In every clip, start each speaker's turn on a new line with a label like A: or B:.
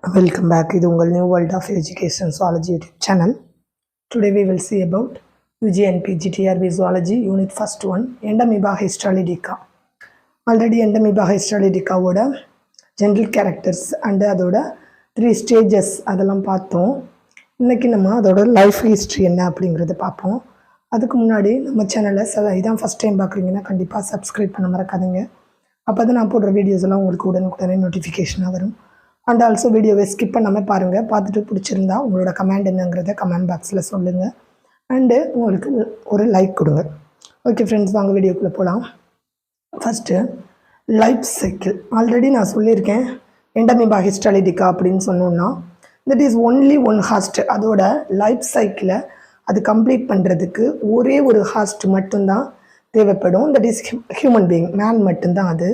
A: Welcome back to the New World of Education Zoology YouTube channel. Today we will see about UG and PG TRB Zoology Unit First 1 Entamoeba Histolytica. Already Entamoeba Histolytica ஓட general characters and அதோட 3 stages அதெல்லாம் பார்த்தோம். இன்னைக்கு நம்ம அதோட life history என்ன அப்படிங்கறத பார்ப்போம். அதுக்கு முன்னாடி நம்ம சேனலை இதான் ஃபர்ஸ்ட் டைம் பார்க்குறீங்கன்னா கண்டிப்பாக சப்ஸ்கிரைப் பண்ண மறக்காதீங்க. அப்போ தான் நான் போடுற வீடியோஸ் எல்லாம் உங்களுக்கு உடனுக்குடனே நோட்டிஃபிகேஷனாக வரும். அண்ட் ஆல்சோ வீடியோவை ஸ்கிப் பண்ணாமல் பாருங்கள். பார்த்துட்டு பிடிச்சிருந்தா உங்களோட கமெண்ட் என்னங்கிறத கமெண்ட் பாக்ஸில் சொல்லுங்கள். அண்டு உங்களுக்கு ஒரு லைக் கொடுங்க. ஓகே ஃப்ரெண்ட்ஸ், வாங்க வீடியோக்குள்ளே போகலாம். First life cycle. ஆல்ரெடி நான் சொல்லியிருக்கேன் எண்டமீபா ஹிஸ்டாலிட்டிகா அப்படின்னு சொன்னோன்னா தட் இஸ் ஒன்லி ஒன் ஹாஸ்ட். அதோட லைஃப் சைக்கிளை அது கம்ப்ளீட் பண்ணுறதுக்கு ஒரே ஒரு ஹாஸ்ட் மட்டும்தான் தேவைப்படும். That is human being, man மட்டும்தான் அது.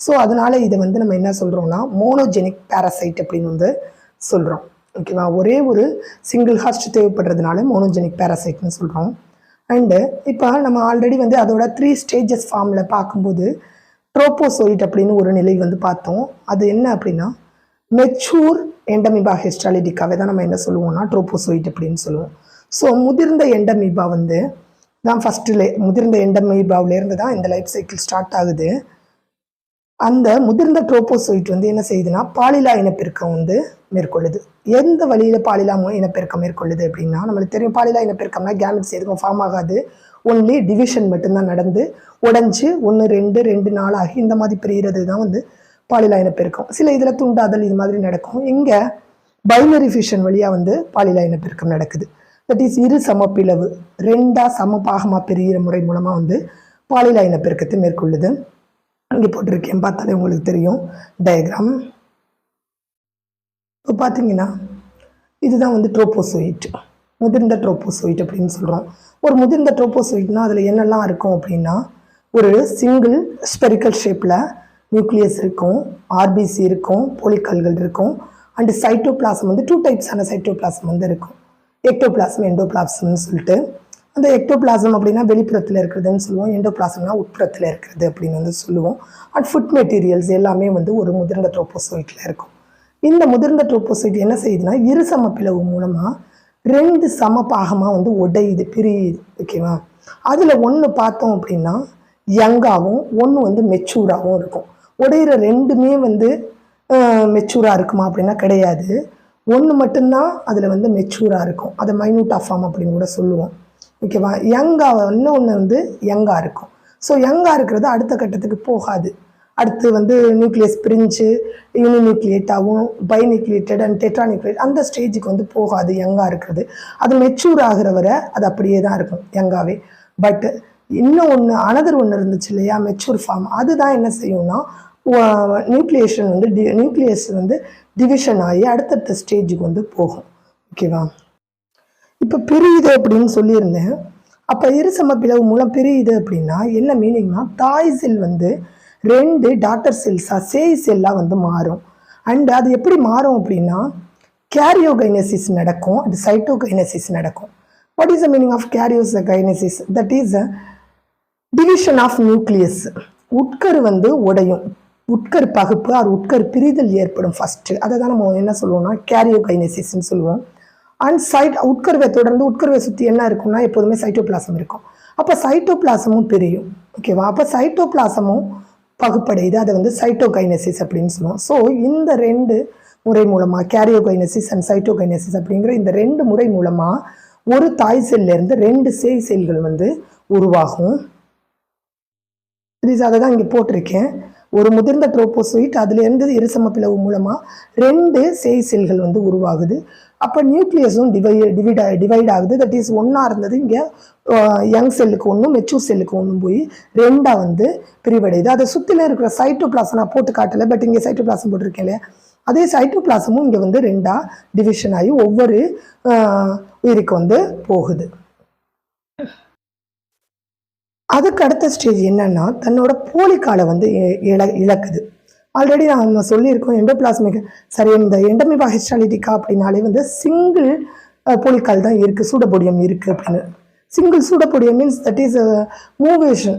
A: ஸோ அதனால் இதை நம்ம என்ன சொல்கிறோம்னா மோனோஜெனிக் பேரசைட் அப்படின்னு சொல்கிறோம். ஓகேவா, ஒரே ஒரு சிங்கிள் ஹாஸ்ட் தேவைப்படுறதுனால மோனோஜெனிக் பேரசைட்னு சொல்கிறோம். அண்டு இப்போ நம்ம ஆல்ரெடி அதோட 3 ஸ்டேஜஸ் ஃபார்மில் பார்க்கும்போது ட்ரோபோசோயிட் அப்படின்னு ஒரு நிலை பார்த்தோம். அது என்ன அப்படின்னா மெச்சூர் எண்டமீபா ஹிஸ்டாலிட்டிக்காவே தான் நம்ம என்ன சொல்லுவோம்னா ட்ரோபோசோயிட் அப்படின்னு சொல்லுவோம். ஸோ முதிர்ந்த எண்டமீபா தான் ஃபஸ்ட்டு முதிர்ந்த எண்டமீபாவிலேருந்து தான் இந்த லைஃப் சைக்கிள் ஸ்டார்ட் ஆகுது. அந்த முதிர்ந்த ட்ரோபோசோயிட் என்ன செய்யுதுன்னா பாலிலா இனப்பெருக்கம் மேற்கொள்ளுது. எந்த வழியில் பாலிலா இனப்பெருக்கம் மேற்கொள்ளுது அப்படின்னா நம்மளுக்கு தெரியும், பாலிலா இனப்பெருக்கம்னா கேமெட்ஸ் எதுவும் ஃபார்ம் ஆகாது. ஒன்லி டிவிஷன் மட்டும்தான் நடந்து உடஞ்சி 1, 2, 2, 4 ஆகி இந்த மாதிரி பிரிகிறது தான் பாலிலா இனப்பெருக்கம். சில இதில் துண்டாதல் இது மாதிரி நடக்கும். இங்கே பைனரி ஃபிஷன் வழியாக பாலிலா இனப்பெருக்கம் நடக்குது. தட் இஸ் இரு சமப்பிளவு 2 சமபாகமாக பிரிகிற முறை மூலமாக பாலிலா இனப்பெருக்கத்தை மேற்கொள்ளுது. அங்கே போட்டிருக்கேன், பார்த்தாலே உங்களுக்கு தெரியும் டயக்ராம். இப்போ பார்த்தீங்கன்னா இதுதான் ட்ரோபோசோயிட், முதிர்ந்த ட்ரோபோசோயிட் அப்படின்னு சொல்கிறோம். ஒரு முதிர்ந்த ட்ரோபோசோயிட்னா அதில் என்னெல்லாம் இருக்கும் அப்படின்னா ஒரு சிங்கிள் ஸ்பெரிக்கல் ஷேப்பில் நியூக்ளியஸ் இருக்கும், ஆர்பிசி இருக்கும், போலிக்கல்கள் இருக்கும். அண்டு சைட்டோபிளாசம் 2 டைப்ஸான சைட்டோபிளாசம் இருக்கும். எக்டோபிளாசம், எண்டோபிளாசம்னு சொல்லிட்டு. அந்த எக்டோபிளாசம் அப்படின்னா வெளிப்புறத்தில் இருக்கிறதுன்னு சொல்லுவோம், எண்டோபிளாசம்னா உட்புறத்தில் இருக்கிறது அப்படின்னு சொல்லுவோம். அண்ட் ஃபுட் மெட்டீரியல்ஸ் எல்லாமே ஒரு முதிர்ந்த ட்ரோபோசோயிட்டில் இருக்கும். இந்த முதிர்ந்த ட்ரோபோசோயிட் என்ன செய்யுதுன்னா இரு சமப்பிளவு மூலமாக 2 சமபாகமாக உடையுது, பிரியுது. ஓகேவா, அதில் ஒன்று பார்த்தோம் அப்படின்னா யங்காகவும் ஒன்று மெச்சூராகவும் இருக்கும். உடையிற ரெண்டுமே மெச்சூராக இருக்குமா அப்படின்னா கிடையாது. ஒன்று மட்டும்தான் அதில் மெச்சூராக இருக்கும். அதை மைனூட்டா ஃபார்ம் அப்படின்னு கூட சொல்லுவோம். ஓகேவா, யங்காக இன்னொன்று யங்காக இருக்கும். ஸோ யங்காக இருக்கிறது அடுத்த கட்டத்துக்கு போகாது. அடுத்து நியூக்ளியஸ் பிரிஞ்சு யூனிநியூக்ளியேட்டாகவும் பைநியூக்ளியேட்டட் அண்ட் டெட்ராநியூக்ளியேட் அந்த ஸ்டேஜுக்கு போகாது. யங்காக இருக்கிறது அது மெச்சூர் ஆகிற வரை அது அப்படியே தான் இருக்கும் யங்காவே. பட் இன்னும் அனதர் ஒன்று இருந்துச்சு இல்லையா, மெச்சூர் ஃபார்ம். அதுதான் என்ன செய்யும்னா நியூக்ளியேஷன் நியூக்ளியஸ் டிவிஷன் ஆகி அடுத்தடுத்த ஸ்டேஜுக்கு போகும். ஓகேவா, இப்போ பிரியுது அப்படின்னு சொல்லியிருந்தேன். அப்போ இரு சமப்பிளவு மூலம் பிரியுது அப்படின்னா என்ன மீனிங்னா தாய் செல் 2 டாட்டர் செல்ஸாக சேய் செல்லாக மாறும். அண்ட் அது எப்படி மாறும் அப்படின்னா கேரியோகைனசிஸ் நடக்கும், அது சைட்டோகைனசிஸ் நடக்கும். What is the meaning of karyokinesis? That is division of nucleus. உட்கரு உடையும், உட்கரு பகுப்பு அது உட்கரு பிரிதல் ஏற்படும் ஃபஸ்ட்டு. அதை தான் நம்ம என்ன சொல்லுவோம்னா கேரியோகைனசிஸ்ன்னு சொல்லுவோம். அண்ட் உட்கருவை தொடர்ந்து உட்கருவை சுற்றி என்ன இருக்கும்னா எப்போதுமே சைட்டோபிளாசம் இருக்கும். அப்போ சைட்டோபிளாசமும் பிரியும். ஓகேவா, அப்போ சைட்டோபிளாசமும் பகுப்படையுது. அதை சைட்டோகைனசிஸ் அப்படின்னு சொல்லுவோம். ஸோ இந்த 2 முறை மூலமாக கேரியோகைனசிஸ் அண்ட் சைட்டோகைனசிஸ் அப்படிங்கிற இந்த 2 முறை மூலமாக ஒரு தாய் செல்லேருந்து 2 சேய் செல்கள் உருவாகும். அதை தான் இங்கே போட்டிருக்கேன். ஒரு முதிர்ந்த ட்ரோபோசோயிட் அதுலேருந்து இருசமப்பிளவு மூலமாக 2 சேய் செல்கள் உருவாகுது. அப்போ நியூக்ளியஸும் டிவைட் ஆகுது. தட் இஸ் 1 இருந்தது இங்கே யங் செல்லுக்கு 1 மெச்சூர் செல்லுக்கு 1 போய் 2 பிரிவடையுது. அதை சுற்றில இருக்கிற சைட்டோபிளாசம் நான் போட்டு காட்டலை, பட் இங்கே சைட்டோபிளாசம் போட்டிருக்கேன் இல்லையா, அதே சைட்டோபிளாசமும் இங்கே 2 டிவிஷன் ஆகி ஒவ்வொரு உயிருக்கு போகுது. அதுக்கு அடுத்த ஸ்டேஜ் என்னன்னா தன்னோட போலிக்காலை இழக்குது. ஆல்ரெடி நம்ம சொல்லியிருக்கோம் எண்டோபிளாஸ்மிக் இந்த எண்டமீபா ஹிஸ்டாலிட்டிகா அப்படின்னாலே சிங்கிள் போலிக்கால் தான் இருக்குது, சூடோபோடியம் இருக்குது அப்படின்னு. சிங்கிள் சூடோபோடியம் மீன்ஸ் தட் இஸ் மூவேஷன்,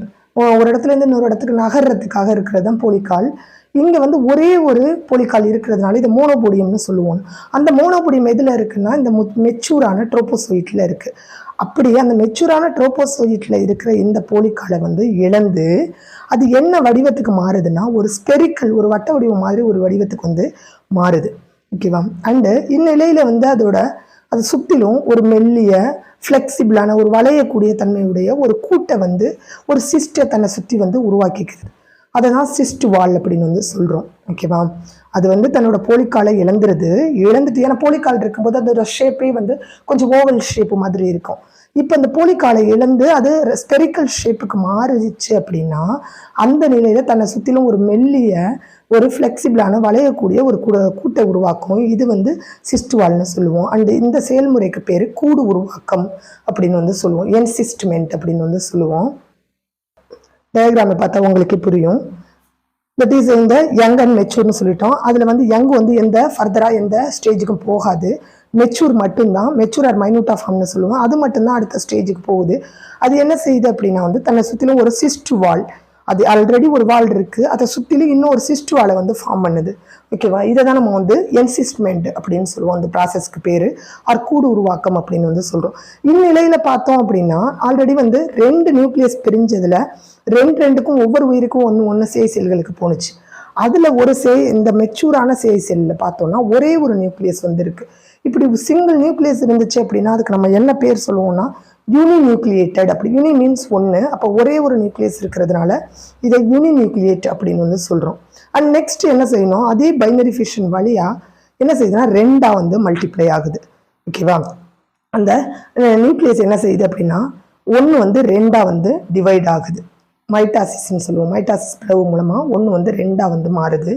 A: ஒரு இடத்துலேருந்து இன்னொரு இடத்துக்கு நகர்றதுக்காக இருக்கிறது தான் போலிக்கால். இங்கே வந்து ஒரே ஒரு போலிக்கால் இருக்கிறதுனால இதை மோனோபோடியம்னு சொல்லுவோம். அந்த மோனோபோடியம் எதில் இருக்குன்னா இந்த மெச்சூரான ட்ரோபோசோயிட்டில் இருக்குது. அப்படியே அந்த மெச்சூரான ட்ரோபோசோயிட்டில் இருக்கிற இந்த போலிக்காலை வந்து இழந்து அது என்ன வடிவத்துக்கு மாறுதுன்னா ஒரு ஸ்பெரிக்கல், ஒரு வட்ட வடிவம் மாதிரி ஒரு வடிவத்துக்கு வந்து மாறுது. ஓகேவா? அண்டு இந்நிலையில் வந்து அது சுற்றிலும் ஒரு மெல்லிய ஃப்ளெக்சிபிளான ஒரு வளையக்கூடிய தன்மையுடைய ஒரு கூட்டை வந்து ஒரு சிஸ்டை தன்னை சுற்றி வந்து உருவாக்கிக்கிறது. அதை தான் சிஸ்ட் வால் அப்படின்னு வந்து சொல்கிறோம். ஓகேவா? அது வந்து தன்னோட போலிக்காலை இழந்துட்டு, ஏன்னா போலிக்கால் இருக்கும்போது அதோட ஷேப்பே வந்து கொஞ்சம் ஓவல் ஷேப்பு மாதிரி இருக்கும். இப்போ அந்த போலிக்காலை இழந்து அது ஸ்பெரிக்கல் ஷேப்புக்கு மாறிடுச்சு அப்படின்னா அந்த நிலையில் தன்னை சுற்றிலும் ஒரு மெல்லிய ஒரு ஃப்ளெக்சிபிளான வளையக்கூடிய ஒரு கூட்டை உருவாக்கும். இது வந்து சிஸ்ட் வால்னு சொல்லுவோம். அண்டு இந்த செயல்முறைக்கு பேர் கூடு உருவாக்கம் அப்படின்னு வந்து சொல்லுவோம். என்சிஸ்ட்மெண்ட் அப்படின்னு வந்து சொல்லுவோம். டயக்ராமை பார்த்தா உங்களுக்கு புரியும். தட் இஸ் இந்த யங் அண்ட் மெச்சூர்னு சொல்லிட்டோம். அதில் வந்து யங் வந்து ஃபர்தராக எந்த ஸ்டேஜுக்கும் போகாது. மெச்சூர் மட்டும்தான், மெச்சூர் ஆர் மைனூட்டா ஃபார்ம்னு சொல்லுவோம். அது மட்டும்தான் அடுத்த ஸ்டேஜுக்கு போகுது. அது என்ன செய்யுது அப்படின்னா வந்து தன்னை சுற்றிலும் ஒரு சிஸ்ட் வால், அது ஆல்ரெடி ஒரு வால் இருக்குது, அதை சுற்றிலும் இன்னும் ஒரு சிஸ்ட் வாலை வந்து ஃபார்ம் பண்ணுது. ஓகேவா? இதை தான் நம்ம வந்து என்சிஸ்ட்மெண்ட் அப்படின்னு சொல்லுவோம். அந்த ப்ராசஸ்க்கு பேர் கூடு உருவாக்கம் அப்படின்னு வந்து சொல்கிறோம். இந்நிலையில் பார்த்தோம் அப்படின்னா ஆல்ரெடி வந்து 2 நியூக்ளியஸ் பிரிஞ்சதில் ரெண்டுக்கும் ஒவ்வொரு உயிருக்கும் ஒன்று சேய் செல்களுக்கு போணுச்சு. அதில் ஒரு இந்த மெச்சூரான சேய் செல்லில் பார்த்தோம்னா ஒரே ஒரு நியூக்ளியஸ் வந்து இருக்குது. இப்படி சிங்கிள் நியூக்ளியஸ் இருந்துச்சு அப்படின்னா அதுக்கு நம்ம என்ன பேர் சொல்லுவோம்னா யூனி நியூக்ளியேட்டட். அப்படி யூனி மீன்ஸ் 1, அப்போ ஒரே ஒரு நியூக்ளியஸ் இருக்கிறதுனால இதை யூனி நியூக்ளியேட் அப்படின்னு வந்து சொல்கிறோம். அண்ட் நெக்ஸ்ட் என்ன செய்யணும், அதே பைனரி ஃபிஷன் வழியாக என்ன செய்யுதுன்னா 2ஆக வந்து மல்டிப்ளை ஆகுது. ஓகேவா? அந்த நியூக்ளியஸ் என்ன செய்யுது அப்படின்னா 1 வந்து 2ஆக வந்து டிவைட் ஆகுது. மைட்டாசிஸ்ன்னு சொல்லுவோம். மைட்டாசிஸ் பிளவு மூலமாக 1 வந்து 2ஆக வந்து மாறுது.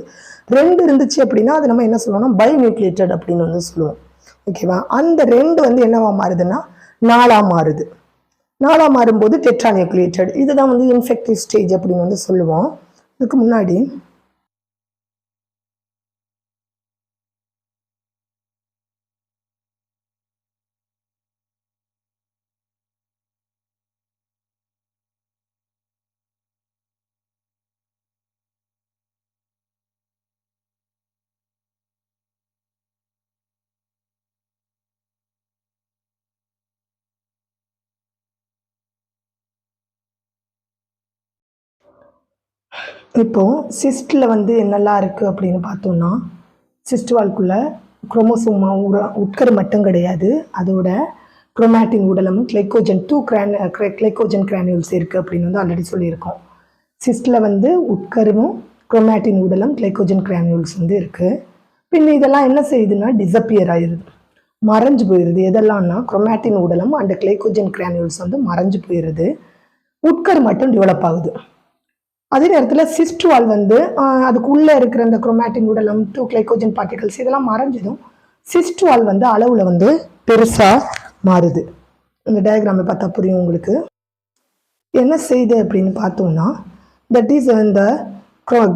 A: 2 இருந்துச்சு அப்படின்னா அது நம்ம என்ன சொல்லுவோம்னா பை நியூக்ளியேட்டட் அப்படின்னு வந்து சொல்லுவோம். ஓகேவா? அந்த 2 வந்து என்னவா மாறுதுன்னா 4ஆக மாறுது. 4ஆக மாறும்போது டெட்ரா நியூக்ளியேட்டட். இதுதான் வந்து இன்ஃபெக்டிவ் ஸ்டேஜ் அப்படின்னு வந்து சொல்லுவோம். இதுக்கு முன்னாடி இப்போது சிஸ்டில் வந்து என்னெல்லாம் இருக்குது அப்படின்னு பார்த்தோம்னா சிஸ்ட் வால்குள்ளே குரோமோசோமா உட்கரு மட்டும் கிடையாது, அதோட குரோமேட்டின் உடலமும் கிளைக்கோஜன் 2 கிளைக்கோஜன் கிரானியூல்ஸ் இருக்குது அப்படின்னு வந்து ஆல்ரெடி சொல்லியிருக்கோம். சிஸ்டில் வந்து உட்கருவும் குரோமேட்டின் உடலம் கிளைக்கோஜன் கிரானியூல்ஸ் வந்து இருக்குது. பின் இதெல்லாம் என்ன செய்யுதுன்னா டிஸப்பியர் ஆயிடுது, மறைஞ்சு போயிடுது. எதெல்லாம்னா குரோமேட்டின் உடலம் அண்ட் கிளைக்கோஜன் கிரானியூல்ஸ் வந்து மறைஞ்சு போயிடுது. உட்கரு மட்டும் டெவலப் ஆகுது. அதே நேரத்தில் சிஸ்ட் வால் வந்து அதுக்குள்ளே இருக்கிற அந்த குரோமேட்டின் உடலம் 2 கிளைக்கோஜன் பார்ட்டிகல்ஸ் இதெல்லாம் மறைஞ்சதும் சிஸ்ட் வால் வந்து அளவில் வந்து பெருசாக மாறுது. இந்த டயக்ராமை பார்த்தா புரியும் உங்களுக்கு. என்ன செய்யுது அப்படின்னு பார்த்தோம்னா தட் இஸ் இந்த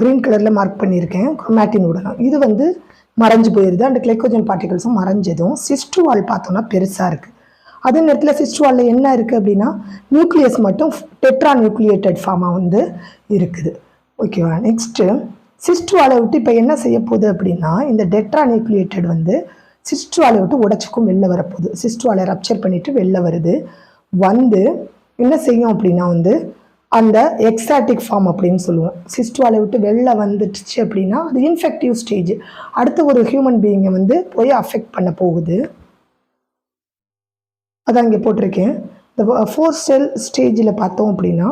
A: க்ரீன் கலரில் மார்க் பண்ணியிருக்கேன் குரோமேட்டின் உடலம். இது வந்து மறைஞ்சு போயிடுது. அந்த கிளைக்கோஜன் பார்ட்டிகல்ஸும் மறைஞ்சதும் சிஸ்ட் வால் பார்த்தோம்னா பெருசாக இருக்குது. அதே நேரத்தில் சிஸ்ட் வாலில் என்ன இருக்குது அப்படின்னா நியூக்ளியஸ் மட்டும் டெட்ரா நியூக்ளியேட்டட் ஃபார்மாக வந்து இருக்குது. ஓகேவா? நெக்ஸ்ட்டு சிஸ்ட் வாலை விட்டு இப்போ என்ன செய்ய போகுது அப்படின்னா இந்த டெட்ரா நியூக்ளியேட்டட் வந்து சிஸ்ட் வாலை விட்டு உடச்சிக்கும் வெளில வரப்போகுது. சிஸ்ட் வாலை ரப்சர் பண்ணிவிட்டு வெளில வருது. வந்து என்ன செய்யும் அப்படின்னா வந்து அந்த எக்ஸாட்டிக் ஃபார்ம் அப்படின்னு சொல்லுவோம். சிஸ்ட் வாலை விட்டு வெளில வந்துடுச்சு அப்படின்னா அது இன்ஃபெக்டிவ் ஸ்டேஜ். அடுத்த ஒரு ஹியூமன் பீயிங்கை வந்து போய் அஃபெக்ட் பண்ண போகுது. அதான் இங்கே போட்டிருக்கேன். இந்த 4 செல் ஸ்டேஜில் பார்த்தோம் அப்படின்னா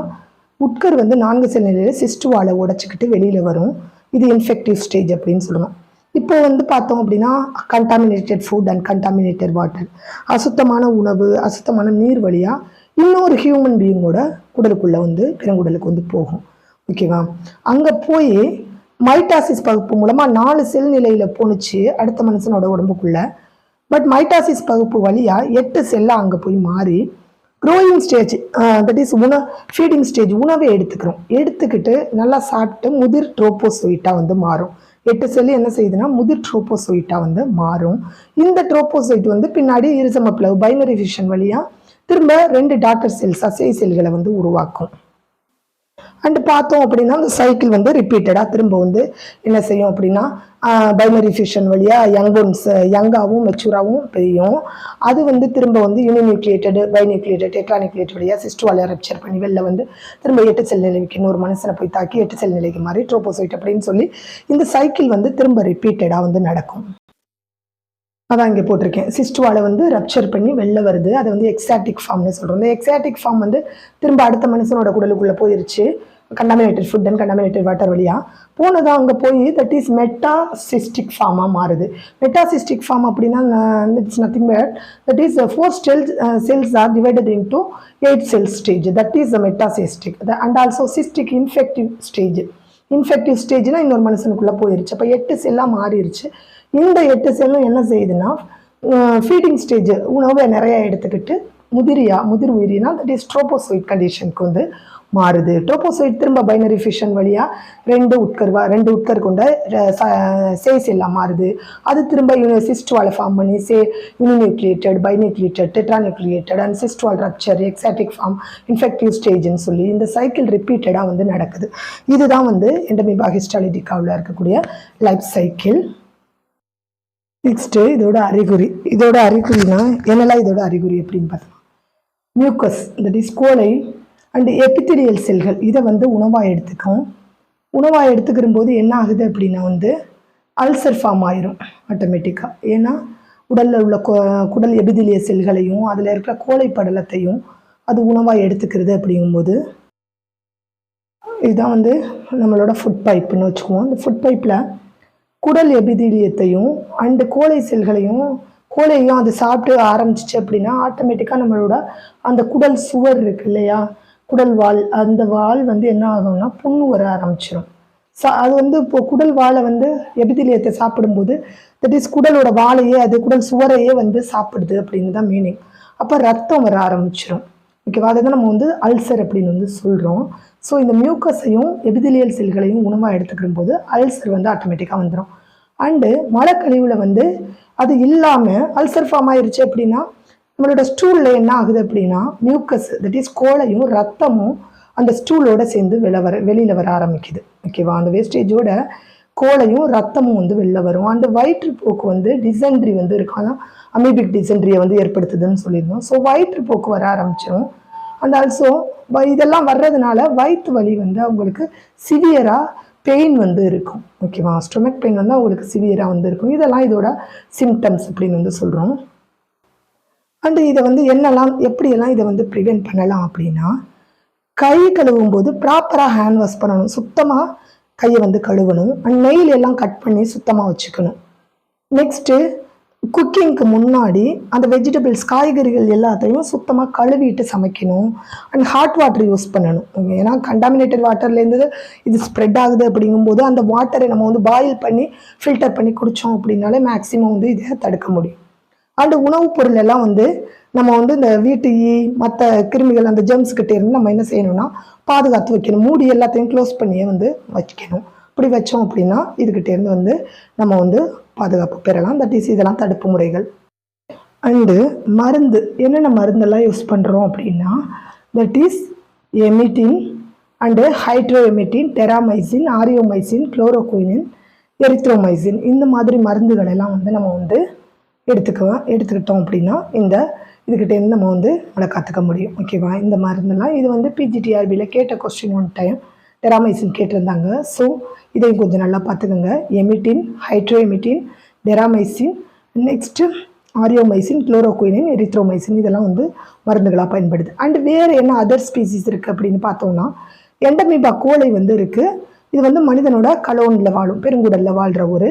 A: உட்கர் வந்து 4 செல் நிலையில் சிஸ்ட் வாலை உடச்சிக்கிட்டு வெளியில் வரும். இது இன்ஃபெக்டிவ் ஸ்டேஜ் அப்படின்னு சொல்லுவோம். இப்போ வந்து பார்த்தோம் அப்படின்னா contaminated food and contaminated water, அசுத்தமான உணவு, அசுத்தமான நீர் வழியாக இன்னொரு ஹியூமன் பீயிங்கோட உடலுக்குள்ளே வந்து பெருங்குடலுக்கு வந்து போகும். ஓகேவா? அங்கே போய் மைட்டாசிஸ் பகுப்பு மூலமாக 4 செல் நிலையில் போணுச்சு அடுத்த மனுஷனோட உடம்புக்குள்ளே. பட் மைட்டாசிஸ் பகுப்பு வழியாக 8 செல்லாக அங்கே போய் மாறி growing stage, that is feeding stage, உணவை எடுத்துக்கிட்டு நல்லா சாப்பிட்டு முதிர் ட்ரோபோசோயிட்டாக வந்து மாறும். 8 செல்லு என்ன செய்யுதுன்னா முதிர் ட்ரோபோசோயிட்டாக வந்து மாறும். இந்த ட்ரோபோசோயிட் வந்து பின்னாடி இருசம பிளவு பைனரி ஃபிஷன் வழியாக திரும்ப 2 டாட்டர் செல்ஸ் சேய் செல்களை வந்து உருவாக்கும். அண்டு பார்த்தோம் அப்படின்னா அந்த சைக்கிள் வந்து ரிப்பீட்டடாக திரும்ப வந்து என்ன செய்யும் அப்படின்னா பைனரி ஃபியூஷன் வழியாக யங்காகவும் மெச்சூராகவும் பெய்யும். அது வந்து திரும்ப வந்து யூனிநியூக்ளியேட்டடு பைநியூக்ளியேட்டட் டெட்ராநியூக்ளியேட்டட் வழியாக சிஸ்டுவாலை ரப்சர் பண்ணி வெளில வந்து திரும்ப 8 செல் நிலைக்கு இன்னொரு மனுஷனை போய் தாக்கி 8 செல் நிலைக்கு மாதிரி ட்ரோபோசைட் அப்படின்னு சொல்லி இந்த சைக்கிள் வந்து திரும்ப ரிப்பீட்டடாக வந்து நடக்கும். அதான் இங்கே போட்டிருக்கேன். சிஸ்டுவாலை வந்து ரப்சர் பண்ணி வெளில வருது. அதை வந்து எக்ஸாட்டிக் ஃபார்ம்னு சொல்கிறோம். இந்த எக்ஸாட்டிக் ஃபார்ம் வந்து திரும்ப அடுத்த மனுஷனோட குடலுக்குள்ளே போயிருச்சு. Contaminated food and contaminated water வழியாக போனது அங்கே போய் தட் இஸ் மெட்டாசிஸ்டிக் ஃபார்மாக மாறுது. மெட்டாசிஸ்டிக் ஃபார்ம் அப்படின்னா it's nothing but that is 4 cells are divided into 8 cell stage. That is the metacistic and also cystic infective stage. Infective ஸ்டேஜ்னால் இன்னொரு மனுஷனுக்குள்ளே போயிருச்சு. அப்போ 8 செல்லாக மாறிடுச்சு. இந்த 8 செல்லும் என்ன செய்யுதுன்னா ஃபீடிங் ஸ்டேஜ் உணவை நிறையா எடுத்துக்கிட்டு முதிர் உயிரினா தட் இஸ் ட்ரோபோசைட் கண்டிஷனுக்கு வந்து மாறுது. ட்ரோபோசைட் திரும்ப பைனரி ஃபியூஷன் வழியாக 2 உட்கர் கொண்ட சேஸ் எல்லாம் மாறுது. அது திரும்ப சிஸ்டுவாலை ஃபார்ம் பண்ணி uninucleated binucleated tetranucleated and cyst wall rupture excystic form infective ஸ்டேஜ்னு சொல்லி இந்த சைக்கிள் ரிப்பீட்டடாக வந்து நடக்குது. இதுதான் வந்து எண்டமீபா ஹிஸ்டாலிட்டிகாவில் இருக்கக்கூடிய லைஃப் சைக்கிள். நெக்ஸ்ட்டு இதோட அறிகுறினா என்னெல்லாம் இதோட அறிகுறி அப்படின்னு பார்த்தோம். மியூக்கஸ் தட் இஸ் கோலை அண்டு எபித்திலியல் செல்கள் இதை வந்து உணவாக எடுத்துக்கும். உணவாக எடுத்துக்கிற போது என்ன ஆகுது அப்படின்னா வந்து அல்சர் ஃபார்ம் ஆயிரும் ஆட்டோமேட்டிக்காக. ஏன்னா உடலில் உள்ள குடல் எபிதிலிய செல்களையும் அதில் இருக்கிற கோழை படலத்தையும் அது உணவாக எடுத்துக்கிறது. அப்படிங்கும்போது இதுதான் வந்து நம்மளோட ஃபுட் பைப்புன்னு வச்சுக்குவோம். இந்த ஃபுட் பைப்பில் குடல் எபிதிலியத்தையும் அண்டு கோழை செல்களையும் அது சாப்பிட்டு ஆரம்பிச்சிச்சு அப்படின்னா ஆட்டோமேட்டிக்காக நம்மளோட அந்த குடல் சுவர் இருக்கு இல்லையா, குடல் வால், அந்த வால் வந்து என்ன ஆகும்னா புண்ணு வர ஆரம்பிச்சிடும். அது வந்து இப்போ குடல் வாழை வந்து எபிதிலியத்தை சாப்பிடும்போது தட் இஸ் குடலோட வாழையே அது குடல் சுவரையே வந்து சாப்பிடுது அப்படின்னு தான் மீனிங். அப்போ ரத்தம் வர ஆரம்பிச்சிடும். ஓகேவா, அதை தான் நம்ம வந்து அல்சர் அப்படின்னு வந்து சொல்கிறோம். ஸோ இந்த மியூக்கஸையும் எபிதிலியல் செல்களையும் உணவாக எடுத்துக்கிற போது அல்சர் வந்து ஆட்டோமேட்டிக்காக வந்துடும். அண்டு மலக்கழிவில் வந்து அது இல்லாமல் அல்சர் ஃபார்ம் ஆயிடுச்சு அப்படின்னா நம்மளோட ஸ்டூலில் என்ன ஆகுது அப்படின்னா மியூக்கஸ் தட் இஸ் கோழையும் ரத்தமும் அந்த ஸ்டூலோட சேர்ந்து வெளியில் வர ஆரம்பிக்குது. ஓகேவா, அந்த வேஸ்டேஜோட கோழையும் ரத்தமும் வந்து வெளில வரும். அந்த வயிற்றுப்போக்கு வந்து டிசென்ட்ரி வந்து இருக்கும். அதான் அமீபிக் டிசென்ட்ரியை வந்து ஏற்படுத்துதுன்னு சொல்லியிருந்தோம். ஸோ வயிற்றுப்போக்கு வர ஆரம்பிச்சிடும். அண்ட் ஆல்சோ இதெல்லாம் வர்றதுனால வயிற்று வலி வந்து அவங்களுக்கு சிவியராக பெயின் வந்து இருக்கும். ஓகேவா, ஸ்டொமக் பெயின் வந்து அவங்களுக்கு சிவியராக வந்து இருக்கும். இதெல்லாம் இதோட சிம்டம்ஸ் அப்படின்னு வந்து சொல்கிறோம். அண்டு இதை வந்து எப்படியெல்லாம் இதை வந்து ப்ரிவென்ட் பண்ணலாம் அப்படின்னா, கை கழுவும் போது ப்ராப்பராக ஹேண்ட் வாஷ் பண்ணணும். சுத்தமாக கையை வந்து கழுவணும். அண்ட் நெயில் எல்லாம் கட் பண்ணி சுத்தமாக வச்சுக்கணும். நெக்ஸ்ட்டு குக்கிங்க்கு முன்னாடி அந்த வெஜிடபிள்ஸ் காய்கறிகள் எல்லாத்தையும் சுத்தமாக கழுவிட்டு சமைக்கணும். அண்ட் ஹாட் வாட்டர் யூஸ் பண்ணணும். ஏன்னா கண்டாமினேட்டட் வாட்டர்லேருந்து இது ஸ்ப்ரெட் ஆகுது அப்படிங்கும்போது அந்த வாட்டரை நம்ம வந்து பாயில் பண்ணி ஃபில்டர் பண்ணி குடித்தோம் அப்படின்னாலே மேக்ஸிமம் வந்து இதை தடுக்க முடியும். அண்டு உணவுப் பொருள் எல்லாம் வந்து நம்ம வந்து இந்த வீட்டு மற்ற கிருமிகள் அந்த ஜெர்ம்ஸ்கிட்ட இருந்து நம்ம என்ன செய்யணும்னா பாதுகாத்து வைக்கணும். மூடி எல்லாத்தையும் க்ளோஸ் பண்ணியே வந்து வைக்கணும். இப்படி வச்சோம் அப்படின்னா இதுகிட்டேருந்து வந்து நம்ம வந்து பாதுகாப்பு பெறலாம். தட் இஸ் இதெல்லாம் தடுப்பு முறைகள். அண்டு மருந்து என்னென்ன மருந்தெல்லாம் யூஸ் பண்ணுறோம் அப்படின்னா that is emetine and hydroemetine, terramycin, aureomycin, chloroquine, erythromycin இந்த மாதிரி மருந்துகள் எல்லாம் வந்து நம்ம வந்து எடுத்துக்கிட்டோம் அப்படின்னா இதுக்கிட்டேருந்து நம்ம வந்து நம்மளை காத்துக்க முடியும். ஓகேவா, இந்த மருந்தெல்லாம் இது வந்து பிஜிடிஆர்பியில் கேட்ட கொஸ்டின் ஒன் டைம் டெராமைசின் கேட்டிருந்தாங்க. ஸோ இதையும் கொஞ்சம் நல்லா பார்த்துக்கோங்க. எமிட்டின், ஹைட்ரோஎமிட்டின், டெராமைசின், நெக்ஸ்ட்டு ஆரியோமைசின், குளோரோகுயினின், எரித்ரோமைசின் இதெல்லாம் வந்து மருந்துகளாக பயன்படுது. அண்டு வேறு என்ன அதர் ஸ்பீசிஸ் இருக்குது அப்படின்னு பார்த்தோம்னா எண்டமீபா கோழை வந்து இருக்குது. இது வந்து மனிதனோட கலோனில் வாழும், பெருங்குடலில் வாழ்கிற ஒரு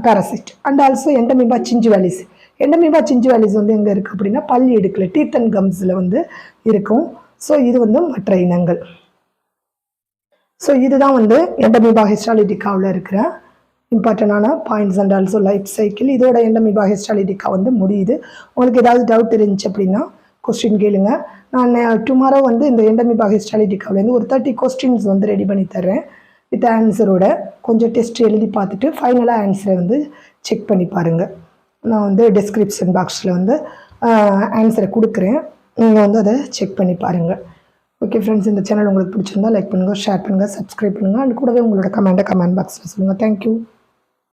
A: parasite. And also Entamoeba gingivalis. Entamoeba gingivalis வந்து எங்கே இருக்குது அப்படின்னா பல்லி எடுக்கல டீத் அண்ட் கம்ஸில் வந்து இருக்கும். ஸோ இது வந்து மற்ற இனங்கள். ஸோ இதுதான் வந்து எண்டமீபா ஹிஸ்டாலிட்டிகாவில் இருக்கிற இம்பார்ட்டண்டான points and also life cycle. இதோட எண்டமீபா ஹிஸ்டாலிட்டிகா வந்து முடியுது. உங்களுக்கு ஏதாவது டவுட் இருந்துச்சு அப்படின்னா கொஸ்டின் கேளுங்க. நான் டுமாரோ வந்து இந்த எண்டமீபா ஹிஸ்டாலிட்டிகாவிலேருந்து ஒரு 30 கொஸ்டின்ஸ் வந்து ரெடி பண்ணி தர்றேன் வித் ஆன்சரோட. கொஞ்சம் டெஸ்ட் எழுதி பார்த்துட்டு ஃபைனலாக ஆன்சரை வந்து செக் பண்ணி பாருங்கள். நான் வந்து டிஸ்கிரிப்ஷன் பாக்ஸில் வந்து ஆன்சரை கொடுக்குறேன். நீங்கள் வந்து அதை செக் பண்ணி பாருங்கள். ஓகே ஃப்ரெண்ட்ஸ், இந்த சேனல் உங்களுக்கு பிடிச்சிருந்தா லைக் பண்ணுங்கள், ஷேர் பண்ணுங்கள், சப்ஸ்கிரைப் பண்ணுங்கள். அது கூடவே உங்களோட கமெண்ட் பாக்ஸில் சொல்லுங்கள். தேங்க்யூ.